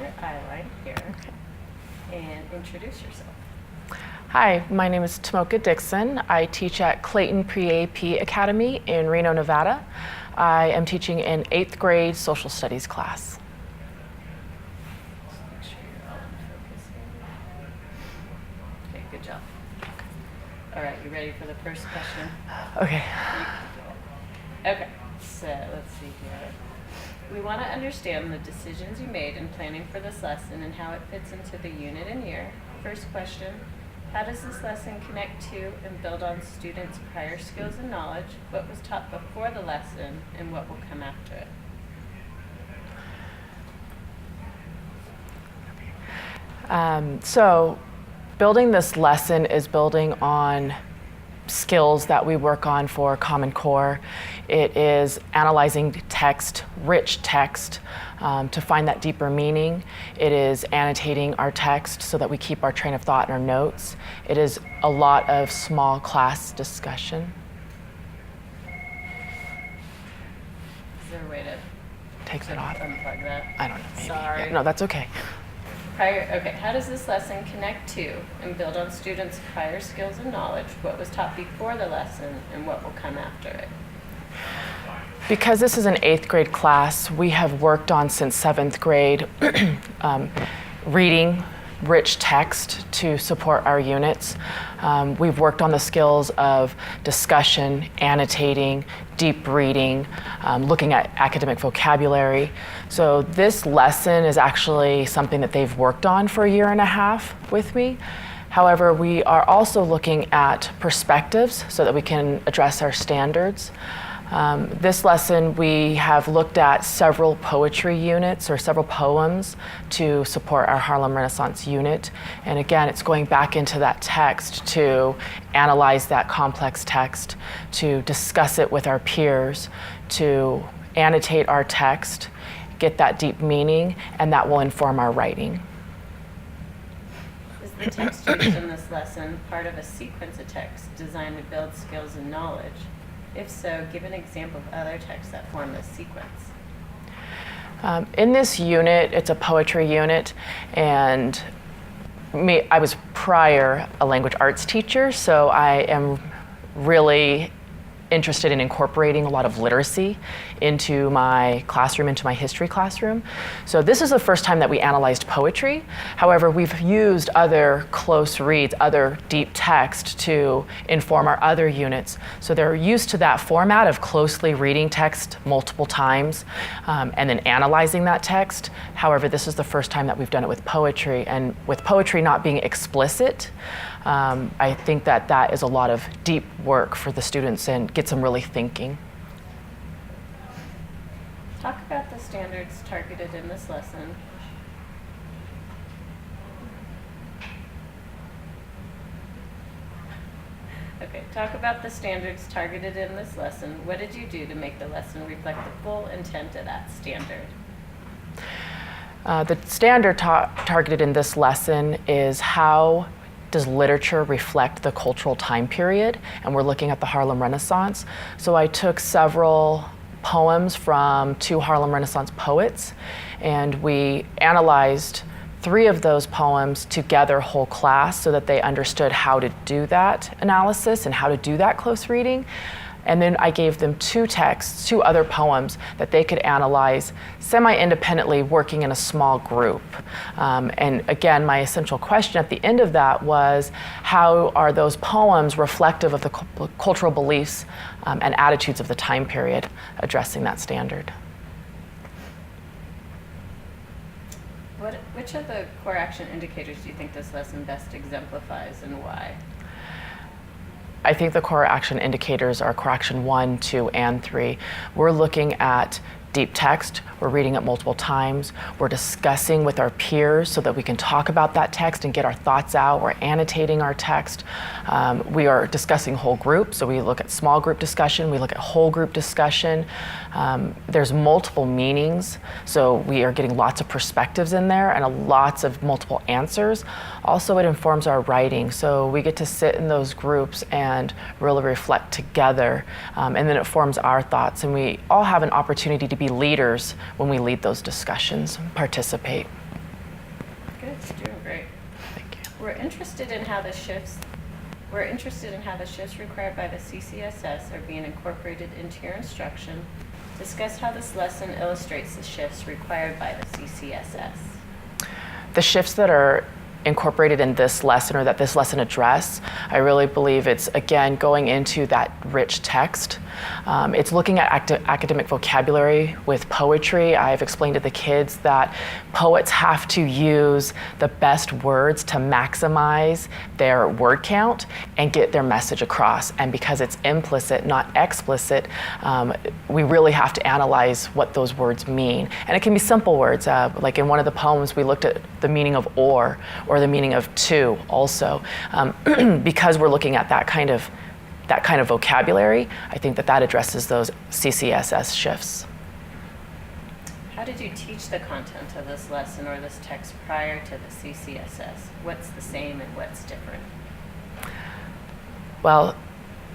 your eye line here and introduce yourself. Hi, my name is Tomoka Dixon. I teach at Clayton Pre-AP Academy in Reno, Nevada. I am teaching an 8th grade social studies class. Just make sure you're all in focus here. Okay, good job. All right, you ready for the first question? Okay. Okay, so let's see here. We want to understand the decisions you made in planning for this lesson and how it fits into the unit and year. First question, how does this lesson connect to and build on students' prior skills and knowledge? What was taught before the lesson and what will come after it? So building this lesson is building on skills that we work on for Common Core. It is analyzing text, rich text, to find that deeper meaning. It is annotating our text so that we keep our train of thought in our notes. It is a lot of small class discussion. Is there a way to Takes it off. unplug that? I don't know. Maybe. Sorry. Yeah, no, that's okay. Okay, how does this lesson connect to and build on students' prior skills and knowledge? What was taught before the lesson and what will come after it? Because this is an 8th grade class, we have worked on since 7th grade reading rich text to support our units. We've worked on the skills of discussion, annotating, deep reading, looking at academic vocabulary. So this lesson is actually something that they've worked on for a year and a half with me. However, we are also looking at perspectives so that we can address our standards. This lesson, we have looked at several poetry units or several poems to support our Harlem Renaissance unit. And again, it's going back into that text to analyze that complex text, to discuss it with our peers, to annotate our text, get that deep meaning, and that will inform our writing. Is the text used in this lesson part of a sequence of text designed to build skills and knowledge? If so, give an example of other texts that form this sequence. In this unit, it's a poetry unit, and I was prior a language arts teacher, so I am really interested in incorporating a lot of literacy into my classroom, into my history classroom. So this is the first time that we analyzed poetry. However, we've used other close reads, other deep text to inform our other units. So they're used to that format of closely reading text multiple times and then analyzing that text. However, this is the first time that we've done it with poetry, and with poetry not being explicit, I think that that is a lot of deep work for the students and gets them really thinking. Talk about the standards targeted in this lesson. Okay, talk about the standards targeted in this lesson. What did you do to make the lesson reflect the full intent of that standard? The standard targeted in this lesson is how does literature reflect the cultural time period? And we're looking at the Harlem Renaissance. So I took several poems from 2 Harlem Renaissance poets, and we analyzed 3 of those poems together whole class so that they understood how to do that analysis and how to do that close reading. And then I gave them 2 texts, 2 other poems that they could analyze semi-independently, working in a small group. And again, my essential question at the end of that was, how are those poems reflective of the cultural beliefs and attitudes of the time period, addressing that standard? Which of the core action indicators do you think this lesson best exemplifies and why? I think the core action indicators are core action 1, 2, and 3. We're looking at deep text. We're reading it multiple times. We're discussing with our peers so that we can talk about that text and get our thoughts out. We're annotating our text. We are discussing whole group, so we look at small group discussion, we look at whole group discussion. There's multiple meanings, so we are getting lots of perspectives in there and lots of multiple answers. Also, it informs our writing, so we get to sit in those groups and really reflect together, and then it forms our thoughts, and we all have an opportunity to be leaders when we lead those discussions, participate. interested in how the shifts required by the CCSS are being incorporated into your instruction. Discuss how this lesson illustrates the shifts required by the CCSS. The shifts that are incorporated in this lesson, or that this lesson address, I really believe it's, again, going into that rich text. It's looking at academic vocabulary with poetry. I've explained to the kids that poets have to use the best words to maximize their word count and get their message across. And because it's implicit, not explicit, we really have to analyze what those words mean. And it can be simple words. Like in one of the poems, we looked at the meaning of or the meaning of to also. Because we're looking at that kind of vocabulary, I think that addresses those CCSS shifts. How did you teach the content of this lesson or this text prior to the CCSS? What's the same and what's different? Well,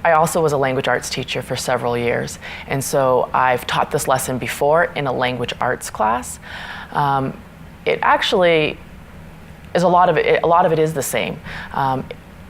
I also was a language arts teacher for several years, and so I've taught this lesson before in a language arts class. It actually is a lot of it is the same.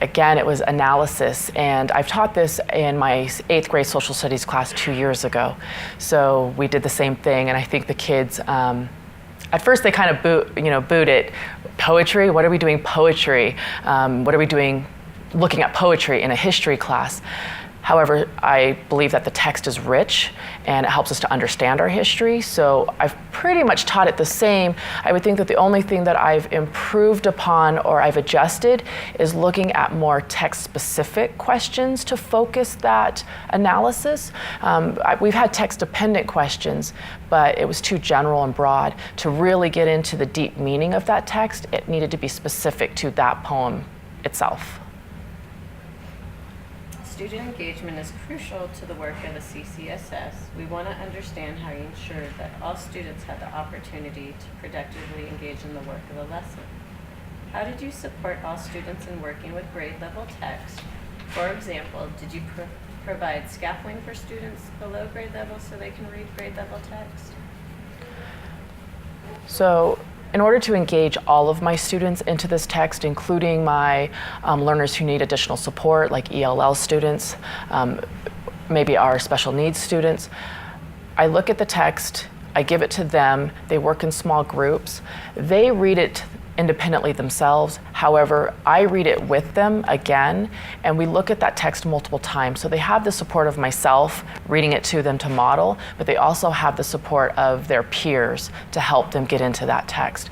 Again, it was analysis, and I've taught this in my 8th grade social studies class 2 years ago. So we did the same thing, and I think the kids, at first they kind of booed it. Poetry? What are we doing poetry? What are we doing looking at poetry in a history class? However, I believe that the text is rich and it helps us to understand our history. So I've pretty much taught it the same. I would think that the only thing that I've improved upon or I've adjusted is looking at more text-specific questions to focus that analysis. We've had text-dependent questions, but it was too general and broad. To really get into the deep meaning of that text, it needed to be specific to that poem itself. Student engagement is crucial to the work of the CCSS. We want to understand how you ensure that all students have the opportunity to productively engage in the work of the lesson. How did you support all students in working with grade level text? For example, did you provide scaffolding for students below grade level so they can read grade level text? So, in order to engage all of my students into this text, including my learners who need additional support, like ELL students, maybe our special needs students, I look at the text, I give it to them, they work in small groups, they read it independently themselves. However, I read it with them again, and we look at that text multiple times. So they have the support of myself reading it to them to model, but they also have the support of their peers to help them get into that text.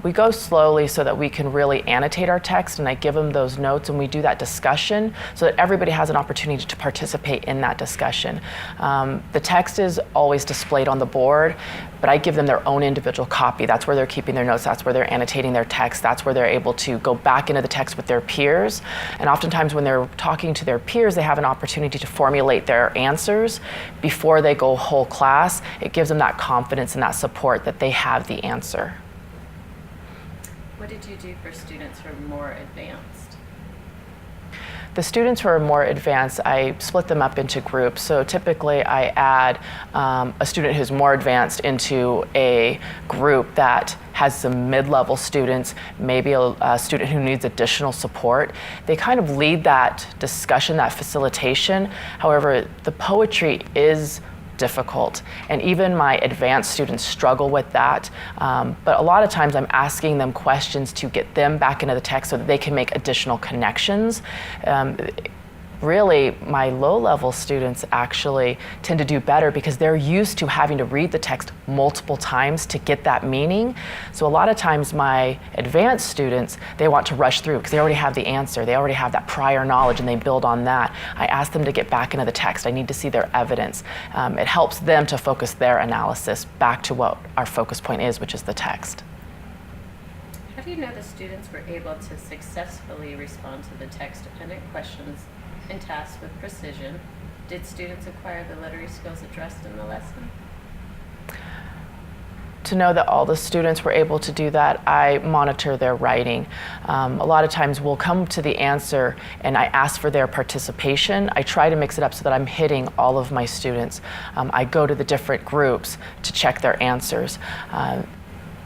We go slowly so that we can really annotate our text, and I give them those notes, and we do that discussion so that everybody has an opportunity to participate in that discussion. The text is always displayed on the board, but I give them their own individual copy. That's where they're keeping their notes, that's where they're annotating their text, that's where they're able to go back into the text with their peers. And oftentimes when they're talking to their peers, they have an opportunity to formulate their answers before they go whole class. It gives them that confidence and that support that they have the answer. What did you do for students who are more advanced? The students who are more advanced, I split them up into groups. So typically I add a student who's more advanced into a group that has some mid-level students, maybe a student who needs additional support. They kind of lead that discussion, that facilitation. However, the poetry is difficult, and even my advanced students struggle with that. But a lot of times I'm asking them questions to get them back into the text so that they can make additional connections. Really, my low-level students actually tend to do better because they're used to having to read the text multiple times to get that meaning. So a lot of times my advanced students, they want to rush through because they already have the answer. They already have that prior knowledge and they build on that. I ask them to get back into the text. I need to see their evidence. It helps them to focus their analysis back to what our focus point is, which is the text. How do you know the students were able to successfully respond to the text-dependent questions and tasks with precision? Did students acquire the literary skills addressed in the lesson? To know that all the students were able to do that, I monitor their writing. A lot of times we'll come to the answer and I ask for their participation. I try to mix it up so that I'm hitting all of my students. I go to the different groups to check their answers.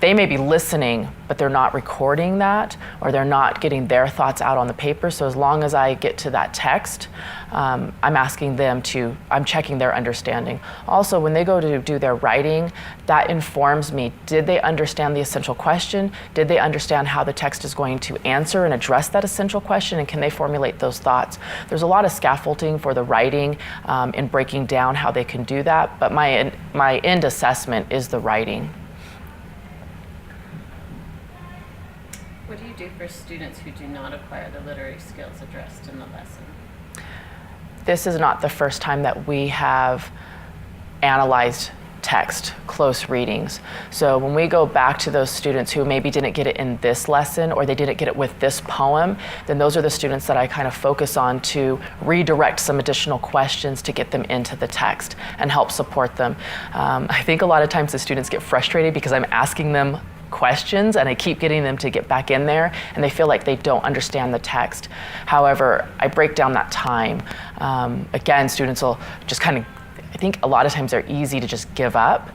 they may be listening, but they're not recording that, or they're not getting their thoughts out on the paper. So as long as I get to that text, I'm asking them to, I'm checking their understanding. Also, when they go to do their writing, that informs me, did they understand the essential question? Did they understand how the text is going to answer and address that essential question? And can they formulate those thoughts? There's a lot of scaffolding for the writing in breaking down how they can do that, but my end assessment is the writing. What do you do for students who do not acquire the literary skills addressed in the lesson? This is not the first time that we have analyzed text, close readings. So when we go back to those students who maybe didn't get it in this lesson, or they didn't get it with this poem, then those are the students that I kind of focus on to redirect some additional questions to get them into the text and help support them. I think a lot of times the students get frustrated because I'm asking them questions and I keep getting them to get back in there, and they feel like they don't understand the text. However, I break down that time. Again, students will just kind of, I think a lot of times they're easy to just give up.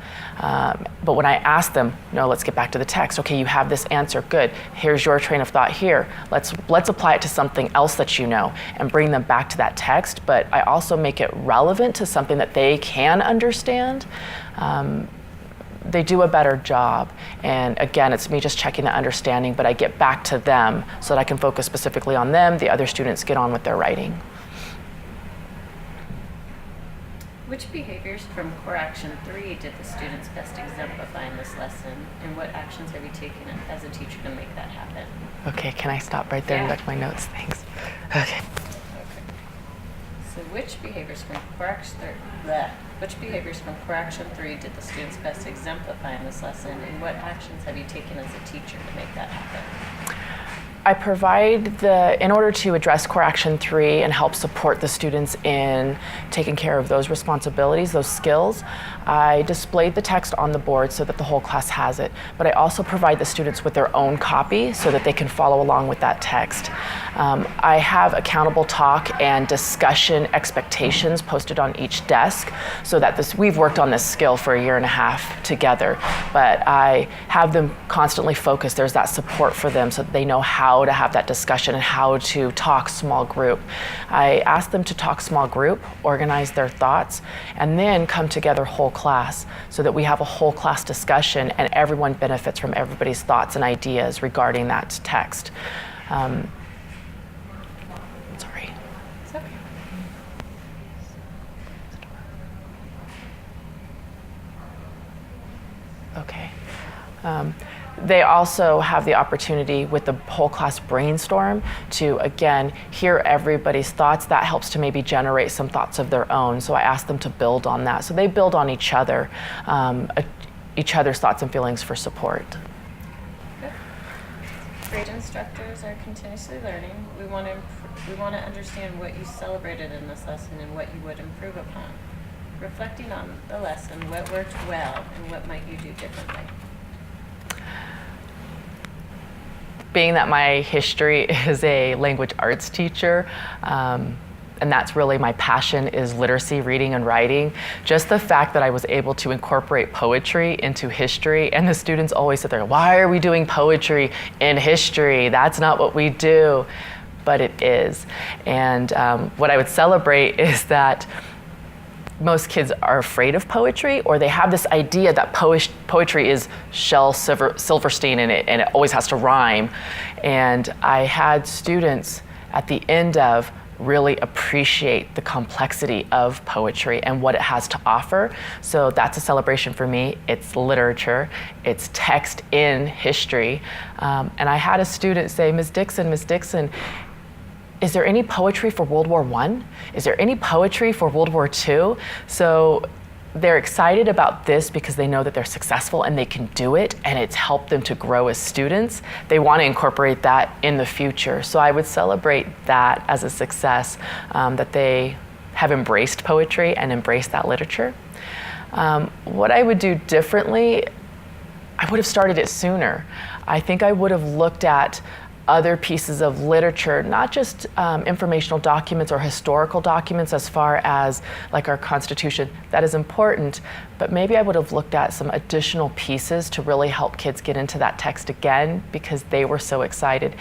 But when I ask them, no, let's get back to the text. Okay, you have this answer, good. Here's your train of thought here. Let's apply it to something else that you know and bring them back to that text. But I also make it relevant to something that they can understand. They do a better job. And again, it's me just checking the understanding, but I get back to them so that I can focus specifically on them. The other students get on with their writing. Which behaviors from core action 3 did the students best exemplify in this lesson, and what actions have you taken as a teacher to make that happen? Okay, can I stop right there and look at my notes? Thanks. Okay. So which behaviors from core action 3 did the students best exemplify in this lesson, and what actions have you taken as a teacher to make that happen? I provide in order to address core action 3 and help support the students in taking care of those responsibilities, those skills, I displayed the text on the board so that the whole class has it, but I also provide the students with their own copy so that they can follow along with that text. I have accountable talk and discussion expectations posted on each desk so that we've worked on this skill for 1.5 years together, but I have them constantly focused. There's that support for them so that they know how to have that discussion and how to talk small group. I ask them to talk small group, organize their thoughts, and then come together whole class so that we have a whole class discussion and everyone benefits from everybody's thoughts and ideas regarding that text. Sorry. It's okay. Okay. They also have the opportunity with the whole class brainstorm to, again, hear everybody's thoughts. That helps to maybe generate some thoughts of their own. So I ask them to build on that. So they build on each other's thoughts and feelings for support. Good. Great instructors are continuously learning. We want to understand what you celebrated in this lesson and what you would improve upon. Reflecting on the lesson, what worked well and what might you do differently? Being that my history is a language arts teacher, and that's really my passion, is literacy, reading and writing. Just the fact that I was able to incorporate poetry into history, and the students always sit there, why are we doing poetry in history? That's not what we do, but it is. And what I would celebrate is that most kids are afraid of poetry, or they have this idea that poetry is Shel Silverstein and it always has to rhyme. And I had students at the end of really appreciate the complexity of poetry and what it has to offer. So that's a celebration for me. It's literature, it's text in history. And I had a student say, Ms. Dixon, is there any poetry for World War I? Is there any poetry for World War II? So they're excited about this because they know that they're successful and they can do it, and it's helped them to grow as students. They want to incorporate that in the future. So I would celebrate that as a success, that they have embraced poetry and embraced that literature. What I would do differently, I would have started it sooner. I think I would have looked at other pieces of literature, not just informational documents or historical documents as far as like our Constitution, that is important, but maybe I would have looked at some additional pieces to really help kids get into that text again because they were so excited.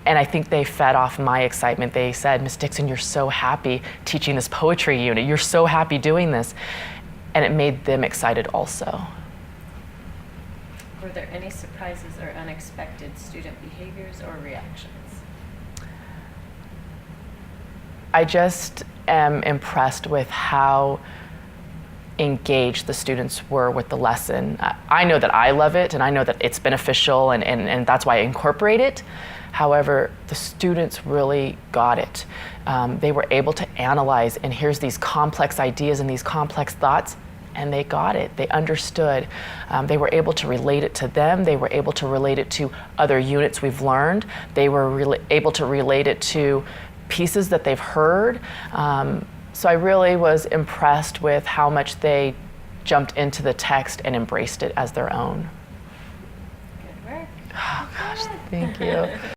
And I think they fed off my excitement. They said, Ms. Dixon, you're so happy teaching this poetry unit. You're so happy doing this. And it made them excited also. Were there any surprises or unexpected student behaviors or reactions? I just am impressed with how engaged the students were with the lesson. I know that I love it and I know that it's beneficial and that's why I incorporate it. However, the students really got it. They were able to analyze, and here's these complex ideas and these complex thoughts, and they got it. They understood. They were able to relate it to them. They were able to relate it to other units we've learned. They were able to relate it to pieces that they've heard. So I really was impressed with how much they jumped into the text and embraced it as their own. Good work. Oh gosh, thank you.